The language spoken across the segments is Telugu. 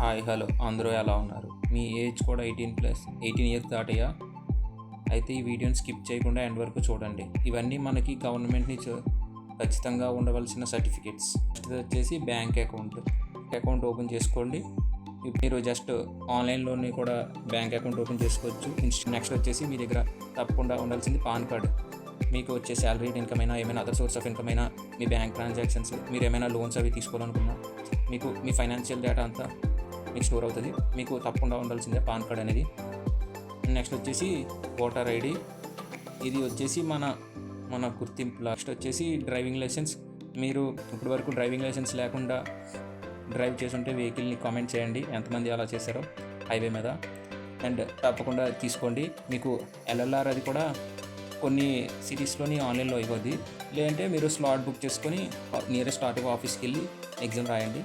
హాయ్ హలో అందరూ ఎలా ఉన్నారు? మీ ఏజ్ కూడా 18 ఇయర్స్ దాటయ్యా? అయితే ఈ వీడియోని స్కిప్ చేయకుండా ఎండ్ వరకు చూడండి. ఇవన్నీ మనకి గవర్నమెంట్ నుంచి ఖచ్చితంగా ఉండవలసిన సర్టిఫికేట్స్. ఫస్ట్ వచ్చేసి బ్యాంక్ అకౌంట్ ఓపెన్ చేసుకోండి. మీరు జస్ట్ ఆన్లైన్లోనే కూడా బ్యాంక్ అకౌంట్ ఓపెన్ చేసుకోవచ్చు. నెక్స్ట్ వచ్చేసి మీ దగ్గర తప్పకుండా ఉండాల్సింది పాన్ కార్డ్. మీకు వచ్చే శాలరీ ఇన్కమ్ అయినా, ఏమైనా అదర్ సోర్స్ ఆఫ్ ఇన్కమ్ అయినా, మీ బ్యాంక్ ట్రాన్సాక్షన్స్, మీరు ఏమైనా లోన్స్ అవి తీసుకోవాలనుకున్నా, మీకు మీ ఫైనాన్షియల్ డేటా అంతా మీకు స్టోర్ అవుతుంది. మీకు తప్పకుండా ఉండాల్సిందే పాన్ కార్డ్ అనేది. నెక్స్ట్ వచ్చేసి ఓటర్ ఐడి, ఇది వచ్చేసి మన గుర్తింపు. నెక్స్ట్ వచ్చేసి డ్రైవింగ్ లైసెన్స్. మీరు ఇప్పటి వరకు డ్రైవింగ్ లైసెన్స్ లేకుండా డ్రైవ్ చేస్తుంటే వెహికల్ని కామెంట్ చేయండి ఎంతమంది అలా చేశారో హైవే మీద, అండ్ తప్పకుండా తీసుకోండి. మీకు ఎల్ఎల్ఆర్ అది కూడా కొన్ని సిటీస్లోని ఆన్లైన్లో అయిపోద్ది. లేదంటే మీరు స్లాట్ బుక్ చేసుకొని నియరెస్ట్ ఆర్టీఓ ఆఫీస్కి వెళ్ళి ఎగ్జామ్ రాయండి.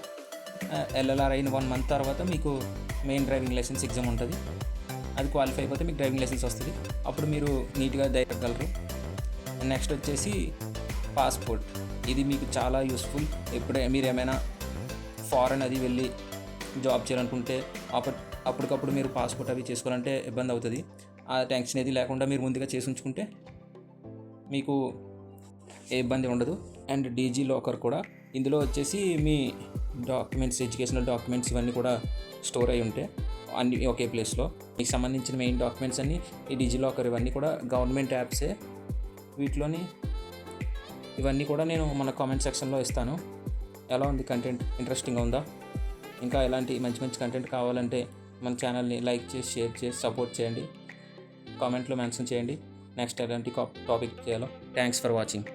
ఎల్ఎల్ఆర్ అయిన 1 మంత్ తర్వాత మీకు మెయిన్ డ్రైవింగ్ లైసెన్స్ ఎగ్జామ్ ఉంటుంది. అది క్వాలిఫై అయిపోతే మీకు డ్రైవింగ్ లైసెన్స్ వస్తుంది. అప్పుడు మీరు నీట్గా ధైర్యగలరు. నెక్స్ట్ వచ్చేసి పాస్పోర్ట్. ఇది మీకు చాలా యూస్ఫుల్. మీరు ఏమైనా ఫారెన్ అది వెళ్ళి జాబ్ చేయాలనుకుంటే అప్పటికప్పుడు మీరు పాస్పోర్ట్ అవి చేసుకోవాలంటే ఇబ్బంది అవుతుంది. ఆ టెన్షన్ ఏది లేకుండా మీరు ముందుగా చేసి ఉంచుకుంటే మీకు ఏ ఇబ్బంది ఉండదు. అండ్ డీజీ లాకర్ కూడా. ఇందులో వచ్చేసి మీ డాక్యుమెంట్స్, ఎడ్యుకేషనల్ డాక్యుమెంట్స్ ఇవన్నీ కూడా స్టోర్ అయి ఉంటాయి అన్ని ఒకే ప్లేస్లో. మీకు సంబంధించిన మెయిన్ డాక్యుమెంట్స్ అన్నీ ఈ డీజీ లాకర్ ఇవన్నీ కూడా గవర్నమెంట్ యాప్సే. వీటిలోని ఇవన్నీ కూడా నేను మన కామెంట్ సెక్షన్లో ఇస్తాను. ఎలా ఉంది కంటెంట్? ఇంట్రెస్టింగ్గా ఉందా? ఇంకా ఇలాంటి మంచి మంచి కంటెంట్ కావాలంటే మన ఛానల్ని లైక్ చేసి, షేర్ చేసి సపోర్ట్ చేయండి. కామెంట్లో మెన్షన్ చేయండి నెక్స్ట్ ఎలాంటి టాపిక్ చేయాలో. Thanks for watching.